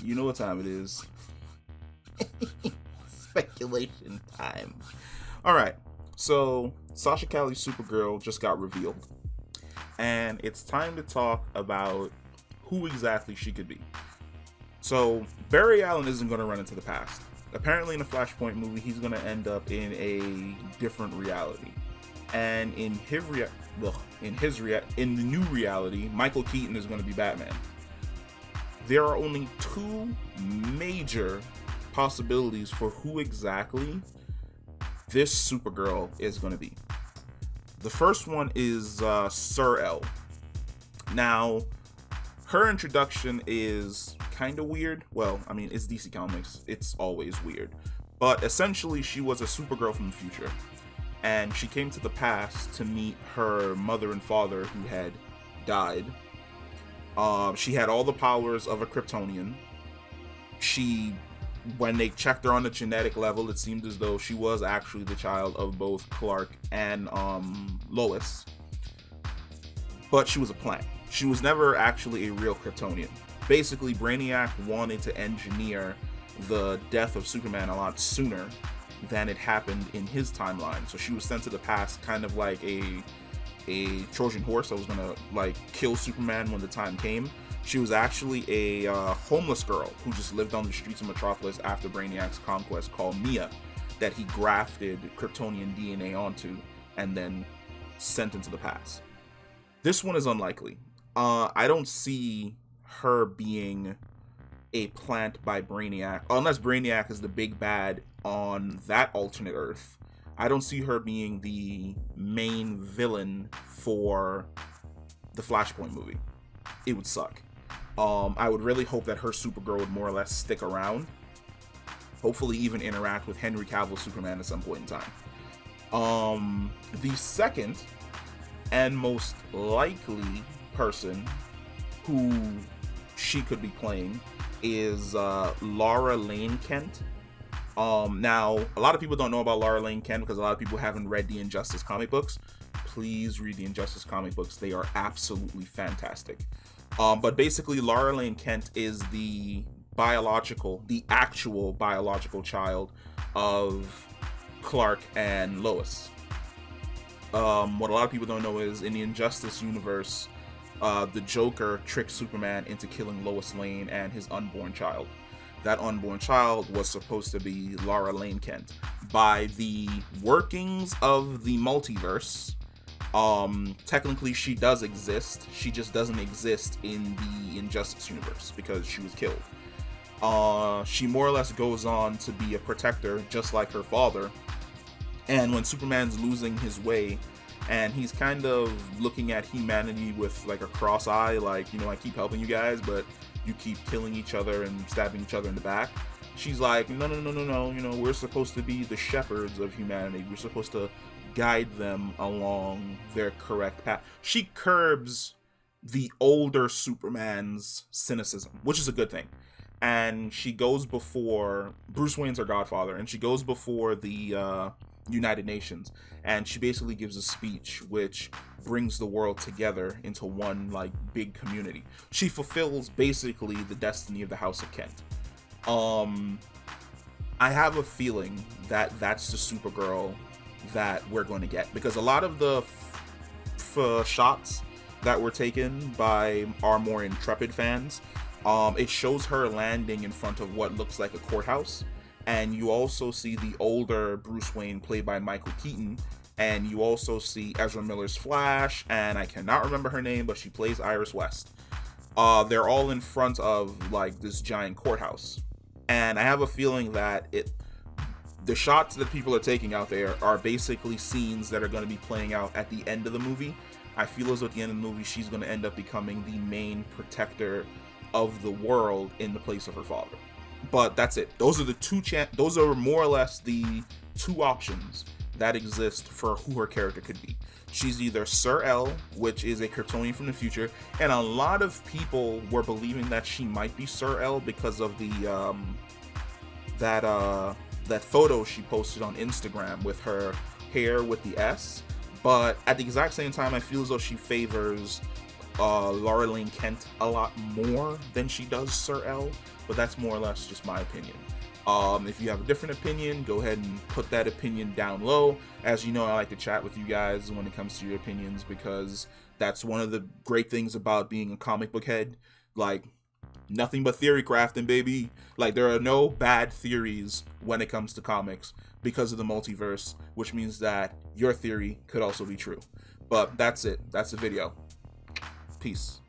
You know what time it is. Speculation time. Alright, so Sasha Calle's Supergirl just got revealed. And it's time to talk about who exactly she could be. So, Barry Allen isn't going to run into the past. Apparently in the Flashpoint movie, he's going to end up in a different reality. And in the new reality, Michael Keaton is going to be Batman. There are only two major possibilities for who exactly this Supergirl is going to be. The first one is Cir-El. Now, her introduction is kind of weird. Well, I mean, it's DC Comics. It's always weird. But essentially, she was a Supergirl from the future. And she came to the past to meet her mother and father who had died. She had all the powers of a Kryptonian. When they checked her on the genetic level, it seemed as though she was actually the child of both Clark and Lois. But she was a plant. She was never actually a real Kryptonian. Basically, Brainiac wanted to engineer the death of Superman a lot sooner than it happened in his timeline. So she was sent to the past kind of like a Trojan horse that was gonna like kill Superman when the time came. She was actually a homeless girl who just lived on the streets of Metropolis after Brainiac's conquest, called Mia, that he grafted Kryptonian DNA onto and then sent into the past. This one is unlikely. I don't see her being a plant by Brainiac, unless Brainiac is the big bad on that alternate Earth. I don't see her being the main villain for the Flashpoint movie. It would suck. I would really hope that her Supergirl would more or less stick around. Hopefully even interact with Henry Cavill's Superman at some point in time. The second and most likely person who she could be playing is Lara Lane Kent. Now, a lot of people don't know about Lara Lane Kent because a lot of people haven't read the Injustice comic books. Please read the Injustice comic books. They are absolutely fantastic. But basically, Lara Lane Kent is the actual biological child of Clark and Lois. What a lot of people don't know is in the Injustice universe, the Joker tricked Superman into killing Lois Lane and his unborn child. That unborn child was supposed to be Lara Lane Kent. By the workings of the multiverse, technically she does exist. She just doesn't exist in the Injustice universe because she was killed. She more or less goes on to be a protector, just like her father. And when Superman's losing his way, and he's kind of looking at humanity with like a cross eye, like, you know, I keep helping you guys, but you keep killing each other and stabbing each other in the back. She's like, no, you know, we're supposed to be the shepherds of humanity. We're supposed to guide them along their correct path. She curbs the older Superman's cynicism, which is a good thing. And she goes before, Bruce Wayne's her godfather, and she goes before the United Nations, and she basically gives a speech which brings the world together into one like big community. She fulfills basically the destiny of the House of Kent. I have a feeling that that's the Supergirl that we're going to get, because a lot of the shots that were taken by our more intrepid fans, it shows her landing in front of what looks like a courthouse. And you also see the older Bruce Wayne played by Michael Keaton. And you also see Ezra Miller's Flash, and I cannot remember her name, but she plays Iris West. They're all in front of like this giant courthouse. And I have a feeling that the shots that people are taking out there are basically scenes that are going to be playing out at the end of the movie. I feel as though at the end of the movie, she's going to end up becoming the main protector of the world in the place of her father. But that's it. Those are the those are more or less the two options that exist for who her character could be. She's either Cir-El, which is a Kryptonian from the future, and a lot of people were believing that she might be Cir-El because of the that photo she posted on Instagram with her hair with the S. But at the exact same time, I feel as though she favors Laura Lane Kent a lot more than she does Cir-El, but that's more or less just my opinion. If you have a different opinion, go ahead and put that opinion down low. As you know, I like to chat with you guys when it comes to your opinions, because that's one of the great things about being a comic book head. Like, nothing but theory crafting, baby. Like, there are no bad theories when it comes to comics because of the multiverse, which means that your theory could also be true. But that's it. That's the video. Peace.